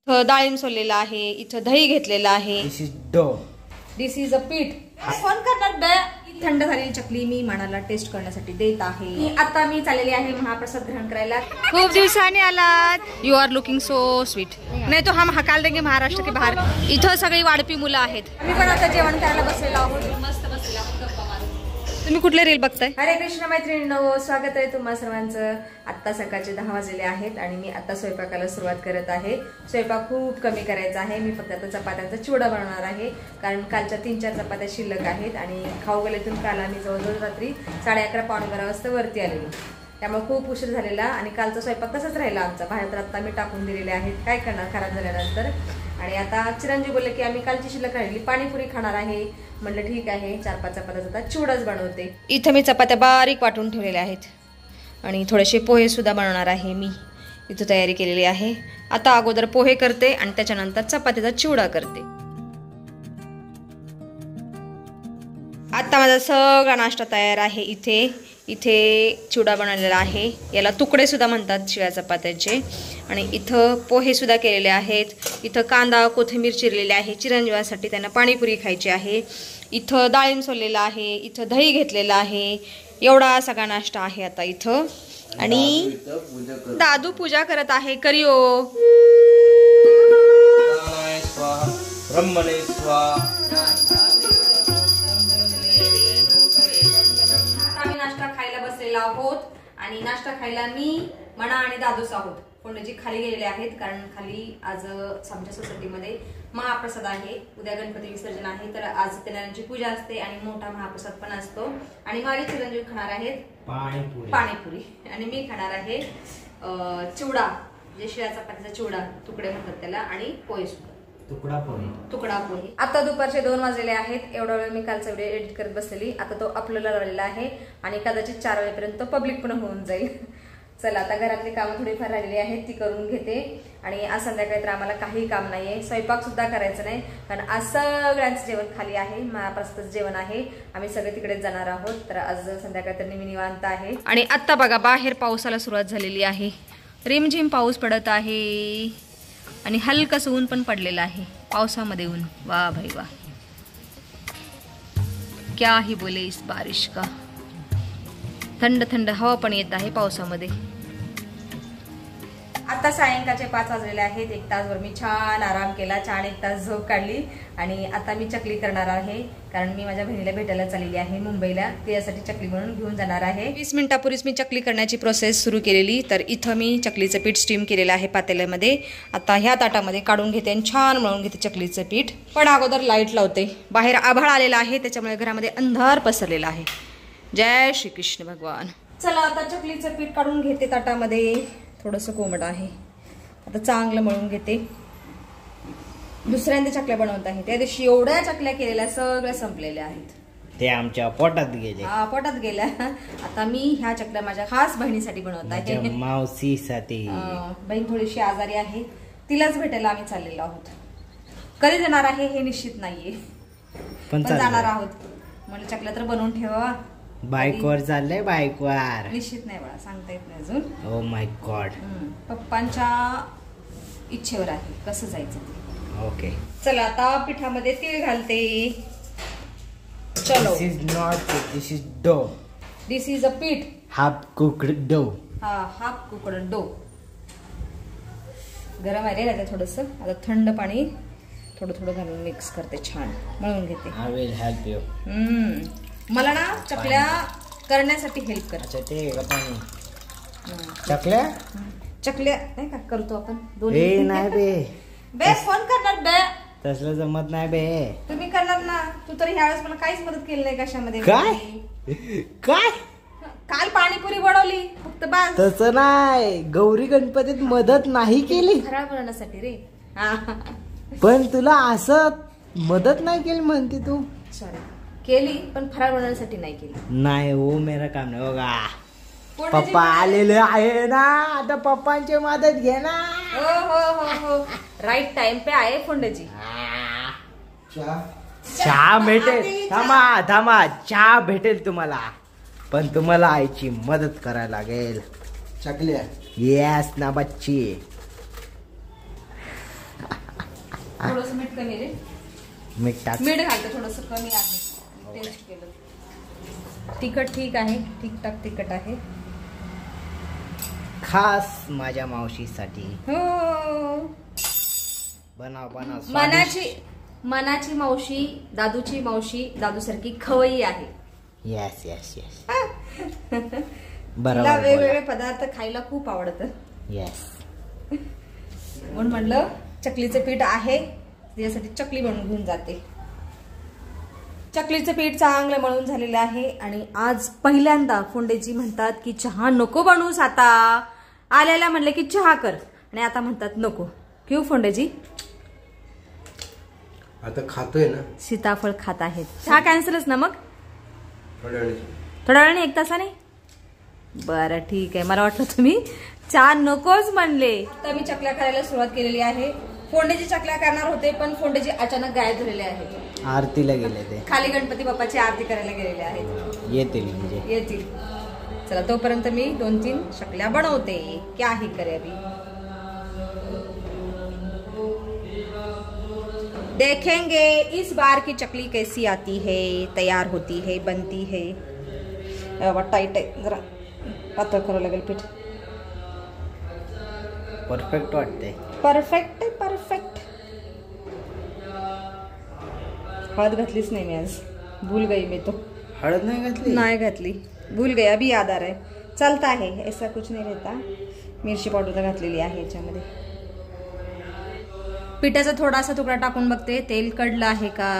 इथं डाळिंब सोललेलं आहे, इथं दही घेतलेलं आहे. दिस इज अ पीठ. फोन करणार बे. थंड झालेली चकली मी मनाला टेस्ट करण्यासाठी देत आहे. आता मी चाललेली आहे महाप्रसाद ग्रहण करायला. खूप दिवसांनी आलात. You are looking so sweet. नाही तो हम हकाल देंगे महाराष्ट्र के बाहेर. इथं सगळी वाढपी मुलं आहेत. मी पण आता जेवण करायला बसलेलो आहोत. मस्त बसलेला आहोत गप्पा मारून. तुम्ही कुठले रील बघताय? हरे कृष्ण मैत्रिणींनो, स्वागत आहे तुम्हा सर्वांचं. आत्ता सकाळचे 10 वाजलेले आहेत आणि मी आता स्वयंपाकाला सुरुवात करत आहे. स्वयंपाक खूप कमी करायचा आहे. मी फक्त आता चपात्यांचा चिवडा बनवणार आहे, कारण कालच्या 3-4 चपात्या शिल्लक आहेत आणि खाऊगल्लीतून काल आम्ही जवळजवळ रात्री 11:30-11:15 वाजता वरती आलेलो. त्यामुळे खूप उशीर झालेला आणि कालचा स्वयंपाक तसाच राहिला आमचा. बाहेर तर आता मी टाकून दिलेले आहेत, काय करणार खराब झाल्यानंतर. आणि आता चिरंजीव बोलले की आम्ही कालची शिल्लक राहिली पाणीपुरी खाणार आहे. म्हणलं ठीक आहे, 4-5 चपात्या आता चिवडाच बनवते. इथं मी चपात्या बारीक वाटून ठेवलेल्या आहेत आणि थोडेसे पोहे सुद्धा बनवणार आहे. मी इथं तयारी केलेली आहे. आता अगोदर पोहे करते आणि त्याच्यानंतर चपात्याचा चिवडा करते. आता माझा सगळा नाश्ता तयार आहे. इथे चिवडा बनवलेला आहे, याला तुकडे सुद्धा म्हणतात शिळ्या चपात्याचे. आणि इथं पोहे सुद्धा केलेले आहेत. इथं कांदा कोथिंबीर चिरलेले आहे चिरंजीवासाठी, त्यांना पाणीपुरी खायची आहे. इथं डाळिंब सोललेलं आहे, इथं दही घेतलेलं आहे. एवढा सगळा नाश्ता आहे आता इथं. आणि दादू पूजा करत आहे. करियो आम्ही नाश्ता खायला बसलेलो आहोत आणि नाश्ता खायला मी मना आणि दादूच आहोत. कोंडजी खाली गेलेले आहेत, कारण खाली आज आमच्या सोसायटीमध्ये महाप्रसाद आहे. उद्या गणपती विसर्जन आहे, तर आज सत्यनारायणची पूजा असते आणि मोठा महाप्रसाद पण असतो. आणि माझे चिरंजीव खाणार आहेत पाणीपुरी आणि मी खाणार आहे चिवडा, जे शिळ्या चपातीचा चिवडा तुकडे म्हणतात त्याला, आणि पोहे सुद्धा तुकडा पोहे. आता दुपारचे 2 वाजलेले आहेत. एवढा वेळ मी कालचा व्हिडिओ एडिट करत बसलेली. आता तो अपलोडला लावलेला आहे आणि कदाचित 4 वाजेपर्यंत पब्लिक पण होऊन जाईल. चला आता घरातली कामं थोडीफार राहिलेली आहेत, ती करून घेते. आणि आज संध्याकाळी तर आम्हाला काही काम नाहीये, स्वयंपाक सुद्धा करायचं नाही, कारण आज सगळ्यांचं जेवण खाली आहे. महाप्रसादाचं जेवण आहे, आम्ही सगळे तिकडेच जाणार आहोत. तर आज संध्याकाळी तर मी निवांत आहे. आणि आता बघा बाहेर पावसाला सुरुवात झालेली आहे. रिमझिम पाऊस पडत आहे आणि हलकसं ऊन पण पडलेलं आहे. पावसामध्ये ऊन, वाह भाई वाह, क्या ही बोले इस बारिश का. थंड थंड हवा पण येत आहे पावसामध्ये. आता सायंकाळचे 5 वाजलेले आहेत. 1 तासभर मी छान आराम केला, छान 1 तास झोप काढली आणि आता मी चकली करणार आहे, कारण मी माझ्या बहिणीला भेटायला चाललेली आहे मुंबईला. त्यासाठी चकली बनवून घेऊन जाणार आहे. 20 मिनिटापूर्वीच मी चकली करण्याची प्रोसेस सुरू केलेली. तर इथं मी चकलीचं पीठ स्टीम केलेलं आहे पातेल्यामध्ये. आता ह्या ताटामध्ये काढून घेते आणि छान मळून घेते चकलीचं पीठ. पण अगोदर लाईट लावते. बाहेर आभाळ आलेला आहे, त्याच्यामुळे घरामध्ये अंधार पसरलेला आहे. जय श्री कृष्ण भगवान. चला आता चकलीचं पीठ काढून घेते ताटामध्ये. थोडंसं कोमट आहे, आता चांगलं मळून घेते. दुसऱ्यांदा चकल्या बनवत आहे. त्या दिवशी एवढ्या चकल्या केलेल्या सगळ्या संपलेल्या आहेत, ते आमच्या पोटात गेले. पोटात गेल्या. आता मी ह्या चकल्या माझ्या खास बहिणीसाठी बनवत आहे, मावशीसाठी. बहीण थोडीशी आजारी आहे, तिलाच भेटायला आम्ही चाललेलो आहोत. कधी जाणार आहे हे निश्चित नाहीये, पण जाणार आहोत. म्हणजे चकल्या तर बनवून ठेवा. बाईकवर चाललंय, बाईकवर निश्चित नाही बघा, सांगता येत नाही अजून. Oh my God. पप्पांच्या इच्छेवर आहे कसं जायचं ते. ओके चला आता पिठामध्ये तीळ घालते. चलो. दिस इज नॉट, दिस इज डो. दिस इज अ पीठ. हाफ कुक्ड डो. हाफ कुक्ड डो. गरम आहे रे त्याच्यात थोडस. आता थंड पाणी थोडं थोडं घालून मिक्स करते, छान मळून घेते. I will help you. मला ना चकल्या करण्यासाठी हेल्प कर. अच्छा ते का पाणी. चकल्या नाही का करतो आपण दोन्ही. नाही बे फोन करणार बे. तसलं जमत नाही बे. तुम्ही करणार ना. तू तर ह्यावेळेस मला काहीच मदत केली नाही कशामध्ये. काय काल पाणीपुरी बनवली फक्त बास. तसं नाही, गौरी गणपतीत मदत नाही केली फराळ बनवण्यासाठी रे. पण तुला असं मदत नाही केली म्हणते तू. सॉरी, केली पण फराळ बनवण्यासाठी नाही केली. नाही हो, मेरा काम नाही. बघा पप्पा आलेले आहे ना, आता पप्पांची मदत घे ना. हो हो हो हो, राईट टाइम पे आहे फोंडजी. चहा भेटेल. थांबा चहा भेटेल तुम्हाला, पण तुम्हाला आईची मदत करायला लागेल. चकल्या येस ना बच्ची. थोडस मीठ कमी रे. मीठ टाक. मीठ घालते थोडस कमी आहे. टेस्ट केलं. तिखट ठीक आहे. ठीक-ठाक तिखट आहे. खास माझ्या मावशीसाठी हो. बनव. मनाची मावशी, दादूची मावशी, दादू सारखी खवई आहे. Yes yes yes. तिला बरोबर. वेगवेगळे पदार्थ खायला खूप आवडतं. येस. म्हणून म्हणलं चकलीचं पीठ आहे त्यासाठी चकली बनवून घेऊन जाते. चकलीचं पीठ चांगलं मळून झालेलं आहे आणि आज पहिल्यांदा फोंडेजी म्हणतात की चहा नको बनवूस आता. आल्याला म्हणले की चहा कर आणि आता म्हणतात नको. क्यों फोंडेजी? आता खातोय ना. सीताफळ खात आहेत. चहा कॅन्सलच ना मग? थोड्या वेळाने 1 तासाने. बरं ठीक आहे. मला वाटलं तुम्ही चहा नकोच म्हणले. आता मी चकल्या करायला सुरुवात केलेली आहे. फोंडेजी चकल्या करणार होते पण फोंडेजी अचानक गायब झालेले आहेत. आरतीला गेले ते. खाली गणपती बाप्पाची आरती करायला गेलेले आहेत. येतील म्हणजे येतील. चला तोपर्यंत मी 2-3 चकल्या बनवते. क्या ही करे अभी. देखेंगे इस बार की चकली कैसी आती है, तैयार होती है, बनती है. टाइट आहे जरा पातळ करावं लागेल पीठ. परफेक्ट वाटते. परफेक्ट. हळद घातलीच नाही मी आज. भूल गई मी तो. हळद नाही घातली. भूल गई. अभी याद आ रहा है. चलता है ऐसा कुछ नहीं रहता. मिरची पावडर तर घातलेली आहे याच्यामध्ये. पिठाचा थोडासा तुकडा टाकून बघते तेल कडलं आहे का,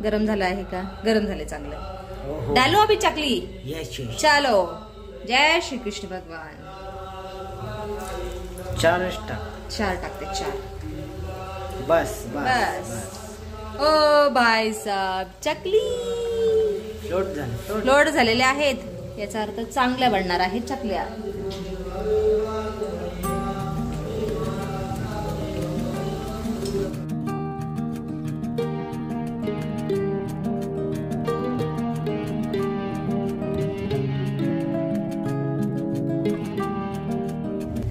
गरम झालं आहे का. गरम झाले चांगलं. डालो अभी चकली. चलो. जय श्री कृष्ण भगवान. 4 टाकते 4. बस. ओ भाई साहब चकली लोड झालेल्या आहेत. याचा अर्थ चांगल्या बनणार आहेत चकल्या.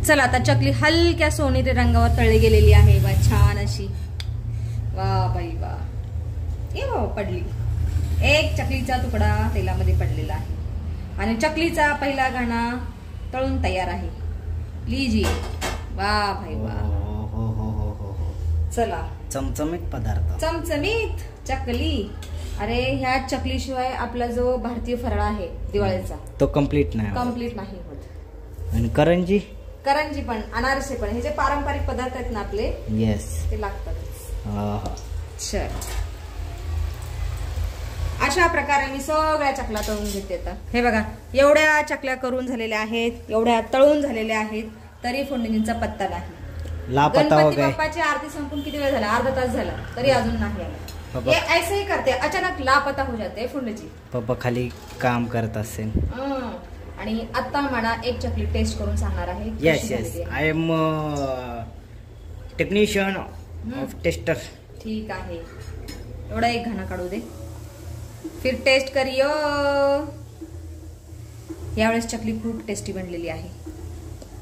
चला आता चकली हलक्या सोनेरी रंगावर तळली गेलेली आहे. वा छान अशी. वा बाई वा. ए बाबा पडली. एक चकलीचा तुकडा तेलामध्ये पडलेला आहे आणि चकलीचा पहिला घाणा तळून तयार आहे. लीजिए. वा भाई वा. चला चमचमीत पदार्थ. चमचमीत चकली. अरे ह्या चकलीशिवाय आपला जो भारतीय फराळ आहे दिवाळीचा तो कम्प्लीट नाही होत. आणि करंजी पण अनारसे पण हे जे पारंपरिक पदार्थ आहेत ना आपले. येस. ते लागतात. चल अशा प्रकारे मी सगळ्या चकल्या तळून घेते. आता हे बघा एवढ्या चकल्या करून झालेल्या आहेत, एवढ्या तळून झालेल्या आहेत तरी फोंडेजींचा पत्ता नाही. गणपती बाप्पाची आरती संपून किती वेळ झाला? अर्धा तास झाला तरी अजून नाही आला. ये ऐसे ही करते. अचानक लापता हो जाते फोंडेजी. पप्पा खाली काम करत असेल. आणि आता मला एक चकली टेस्ट करून सांगणार आहे. Yes. I am technician of tester. ठीक आहे. एवढा एक घाणा काढू दे. फिर टेस्ट करियो. यावेळेस चकली खूप टेस्टी बनलेली आहे.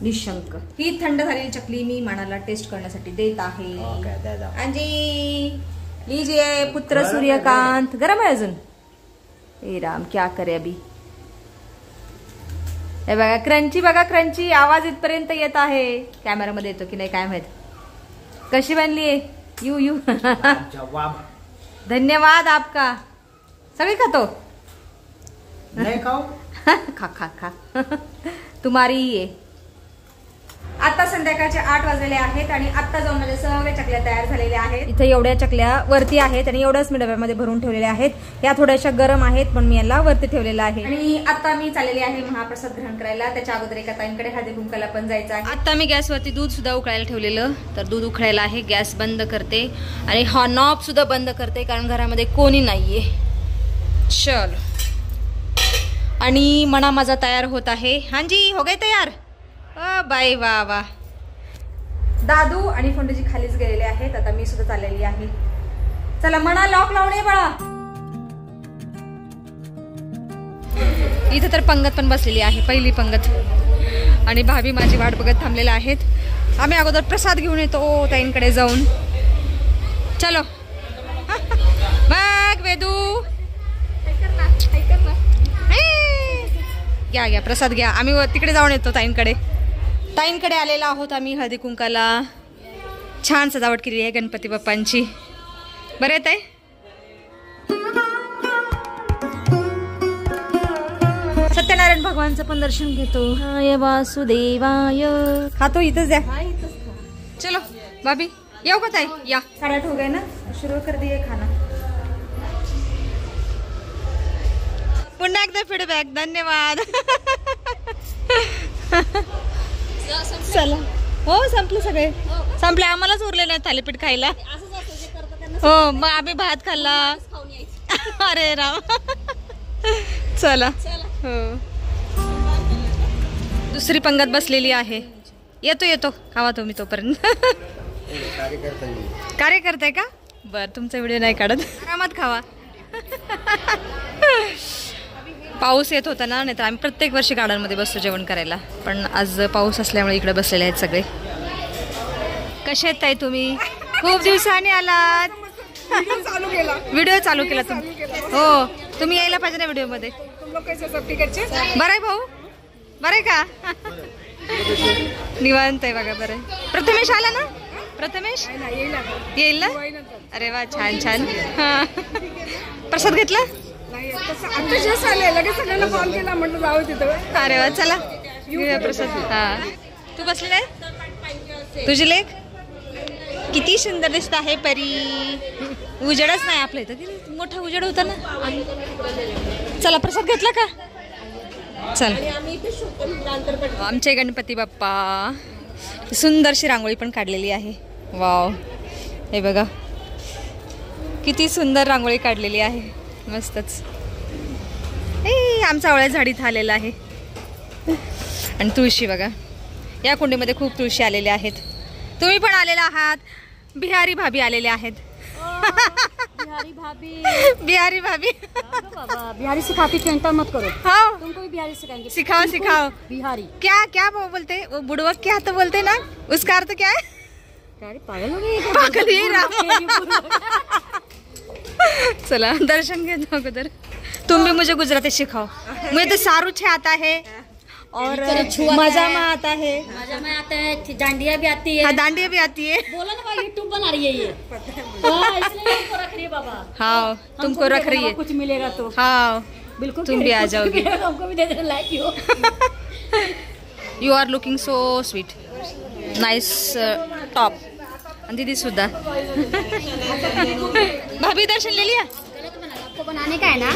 निशंक. ही थंड झालेली चकली मी मनाला टेस्ट करण्यासाठी देत आहे. अंजी लीजिए पुत्र सूर्यकांत. गरम आहे अजून. ए राम क्या करे अभी. हे बघा क्रंची. बघा क्रंची. आवाज इथपर्यंत येत आहे. कॅमेरामध्ये येतो की नाही काय माहित. कशी बनली आहे. यू धन्यवाद आपका. सगळी खातो नाही खाऊ. खा तुम्हारी ये. आता संध्याकाळचे 8 वाजलेले आहेत आणि आता जाऊन माझ्या सगळ्या चकल्या तयार झालेल्या आहेत. इथे एवढ्या चकल्या वरती आहेत आणि एवढ्याच मी डब्यामध्ये भरून ठेवलेल्या आहेत. या थोड्याशा गरम आहेत पण मी याला वरती ठेवलेला आहे. आणि आता मी चाललेली आहे महाप्रसाद ग्रहण करायला. त्याच्या अगोदर एका ताईंकडे हळदी कुंकाला पण जायचं आहे. आता मी गॅसवरती दूध सुद्धा उकळायला ठेवलेलं. तर दूध उकळायला आहे. गॅस बंद करते आणि हा नॉब सुद्धा बंद करते कारण घरामध्ये कोणी नाहीये. चल. आणि मना माझा तयार होत आहे. हांजी हो गए तयार. बाई वा वा. दादू आणि फोंडेजी खालीच गेलेले आहेत. आता मी सुद्धा चाललेली आहे. चला मना लॉक लावणे बाळा. इथे तर पंगत पण बसलेली आहे. पहिली पंगत. आणि भाभी माझी वाट बघत थांबलेल्या आहेत. आम्ही अगोदर प्रसाद घेऊन येतो ताईंकडे जाऊन. चलो बघ वेदू, घ्या घ्या प्रसाद घ्या. आम्ही तिकडे जाऊन येतो ताईंकडे आलेला आहोत आम्ही हळदी कुंकाला. छान सजावट केली आहे गणपती बाप्पांची. बरं येत आहे. सत्यनारायण भगवानचं पण दर्शन घेतो. हाय वासुदेवाय. खातो इथंच द्या. चलो भाभी येऊ का ताई? या 8:30 हो गए ना, शुरू कर दिए खाना. पुन्हा एकदा फीडबॅक. धन्यवाद. चला हो संपले सगळे. संपले. आम्हालाच उरले नाही थालीपीठ खायला. हो मग आम्ही भात खाल्ला. अरे राम. चला हो. दुसरी पंगत बसलेली आहे. येतो खावा तुम्ही तोपर्यंत. कार्य करताय का? बर तुमचा व्हिडिओ नाही काढत. आरामात खावा. पाऊस येत होता ना, नाही तर आम्ही प्रत्येक वर्षी गार्डनमध्ये बसतो जेवण करायला. पण आज पाऊस असल्यामुळे इकडे बसलेले आहेत सगळे. कसे आहेत ताई तुम्ही? खूप दिवसांनी आलात. व्हिडिओ चालू केला तुम्ही. हो तुम्ही यायला पाहिजे ना व्हिडिओ मध्ये. बरं आहे भाऊ? बरं आहे का? निवांत आहे बघा. बरं आहे. प्रथमेश आला ना? प्रथमेश येईल ना? अरे वा छान छान. हा प्रसाद घेतला? अरे वा चला प्रसाद. हा तू बसली नाही? तुझी लेक किती सुंदर दिसत आहे परी. उजेडच नाही आपल्या इथं. किती मोठा उजेड होता ना. चला प्रसाद घेतला का? चल. आमचे गणपती बाप्पा. सुंदरशी रांगोळी पण काढलेली आहे. वाव हे बघा किती सुंदर रांगोळी काढलेली आहे. मस्तच. आमचा आवळ्या झाडीत आलेला आहे. आणि तुळशी बघा. या कुंडीमध्ये खूप तुळशी आलेल्या आहेत. तुम्ही पण आलेला आहात. बिहारी भाभी आलेले आहेत. बिहारी भाभी. बिहारी सिखाती चिंता मत करो. हाँ तुमको भी बिहारी सिखाएंगे. सिखाओ. बिहारी क्या क्या वो बोलते? वो बुड़वक क्या तो बोलते ना, उसका अर्थ क्या है? पागल हो गई. पागल ही राम. चला दर्शन घेतो अगोदर. तुम भी मुझे गुजराती सिखाओ. मुझे तो सारू छे आता है और मजा में आता है. मजा में आता है. डांडिया भी आती है. हाँ डांडिया भी आती है. बोला ना भाई यूट्यूब बना रही है ये. इसलिए हमको रख रही है बाबा. हाँ तुमको रख रही है. कुछ मिलेगा तो. हाँ बिल्कुल तुम भी आ जाओगी. हमको भी दे देना like you. You are looking so sweet. Nice top. दीदी सुद्धा. भाभी दर्शन ले लिया? आपको बनाने का है ना,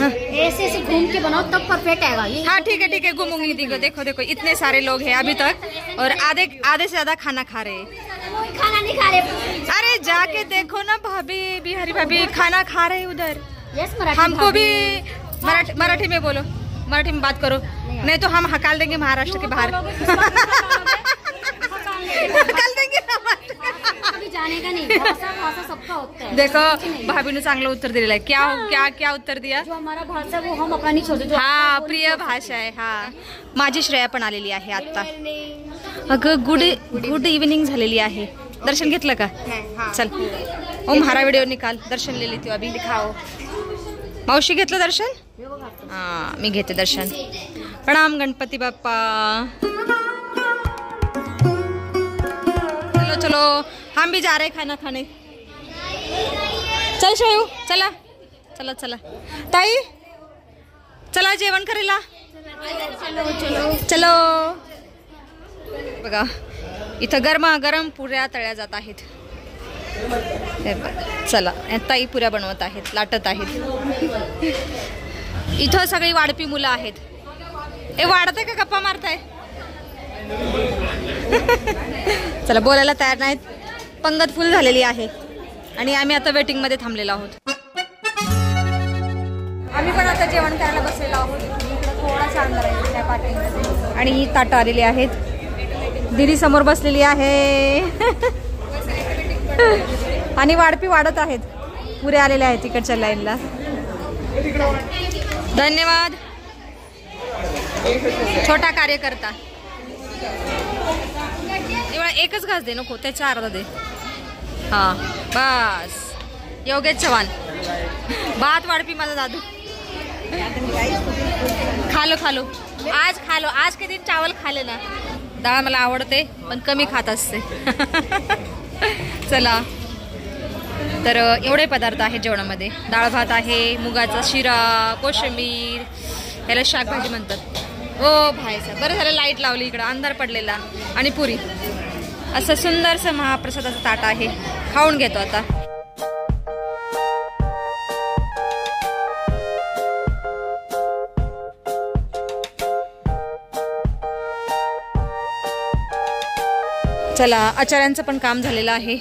ऐसे ऐसे घूम के बनाओ तब परफेक्ट आएगा ये. हाँ ठीक है घूमूंगी. देखो देखो इतने सारे लोग हैं अभी तक और आधे से ज्यादा खाना खा रहे हैं. खाना नहीं खा रहे. अरे जाके देखो ना भाभी. बिहारी भाभी खाना खा रहे उधर. यस मराठी. हमको भी मराठी में बोलो. मराठी में बात करो नहीं तो हम हकाल देंगे महाराष्ट्र के बाहर. हकाल देंगे. जाने का नहीं. भाषा सबका होता है. देखो भाभी ने चांगलं उत्तर दिलेलं आहे. क्या उत्तर दिया? जो हमारा भाषा वो हम अपना नहीं छोड़ते. हा प्रिय भाषा आहे. हा माझी श्रेया पण आलेली आहे आता. अगं गुड इव्हनिंग झालेली आहे. दर्शन घेतलं का? चल ओ हमारा व्हिडिओ निकाल. दर्शन ले लेती अभी. दिखाओ. मावशी घेतलं दर्शन? हा मी घेते दर्शन. प्रणाम गणपती बाप्पा. चलो हम भी जा रहे खाना खाने. चल शयू चला चला चला. ताई चला जेवण करायला. चलो. बघा इथं गरमागरम पुऱ्या तळ्या जात आहेत. चला ताई पुऱ्या बनवत आहेत. लाटत आहेत. इथं सगळी वाढपी मुलं आहेत. ए वाढत का गप्पा मारताय? चला बोलायला तयार नाहीत. पंगत फुल झालेली आहे आणि आम्ही आता वेटिंग मध्ये थांबलेलो आहोत. आम्ही पण आता जेवण करायला बसलेलो आहोत. इकडे थोडासा अंधार आहे त्या पार्किंगमध्ये आणि ताटं आलेली आहेत. दीदी समोर बसलेली आहे आणि वाढपी वाढत आहेत. पुरे आलेले आहेत तिकडच्या लाईनला. धन्यवाद. छोटा कार्यकर्ता. एवढा एकच घास दे नको त्याच्या अर्धा दे. हा बस योगेश चव्हाण. भात वाढपी माझा दादू. खालो आज के दिन चावल खाले ना. डाळ मला आवडते पण कमी खात असते. चला तर एवढे पदार्थ आहेत जेवणामध्ये. डाळ भात आहे, मुगाचा शिरा, कोशिंबीर, याला शाकभाजी म्हणतात. ओ भाईसा, बरं झालं लाईट लावली इकडं, अंधार पडलेला. आणि पुरी. असं सुंदरसं महाप्रसादाचं ताट आहे. खाऊन घेतो आता. चला आचार्यांचं पण काम झालेलं आहे.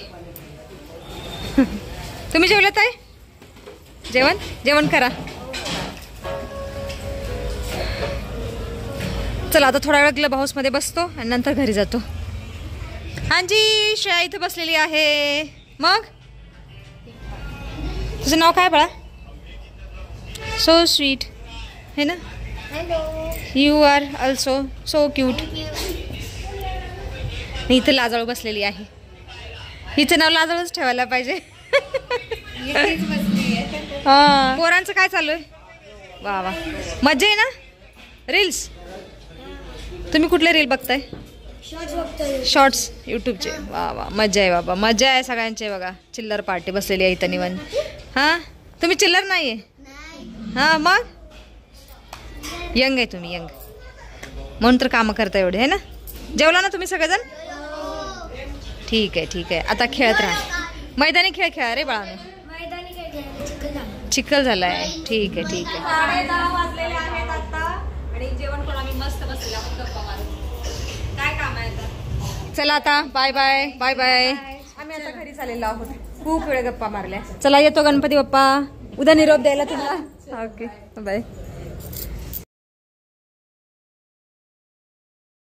तुम्ही जेवलात आहे? जेवण करा. चला आता थोडा वेळ क्लब हाऊस मध्ये बसतो आणि नंतर घरी जातो. हांजी श्रेया इथे बसलेली आहे. मग तुझं नाव काय बाळा? सो स्वीट है ना. You are also so cute. इथे लाजाळू बसलेली आहे. हिचं नाव लाजाळूच ठेवायला पाहिजे. हा पोरांचं काय चालू आहे? वा वा मजा आहे ना. रील्स तुम्ही कुठले रील बघताय? शॉर्ट्स यूट्यूबचे. वा वा मजा आहे बाबा, मजा आहे सगळ्यांचे. बघा चिल्लर पार्टी बसलेली आहे इथं निवांत. हां तुम्ही चिल्लर नाही आहे? हां मग यंग आहे तुम्ही, यंग म्हणून तर कामं करता एवढे आहे ना. जेवला ना तुम्ही सगळेजण? ठीक आहे. आता खेळत राहा. मैदानी खेळ खेळा रे बाळाने. चिखल झालाय. ठीक आहे. 10:30 वाजलेले आहेत आता आणि जेवण पण आम्ही मस्त बसलेलो आहोत गप्पा मारून. काय काम आहे आता? चला आता बाय बाय. आम्ही आता घरी चाललेलो आहोत. खूप वेळ गप्पा मारल्या. चला येतो गणपती बाप्पा. उद्या निरोप द्यायला तुला. Okay bye.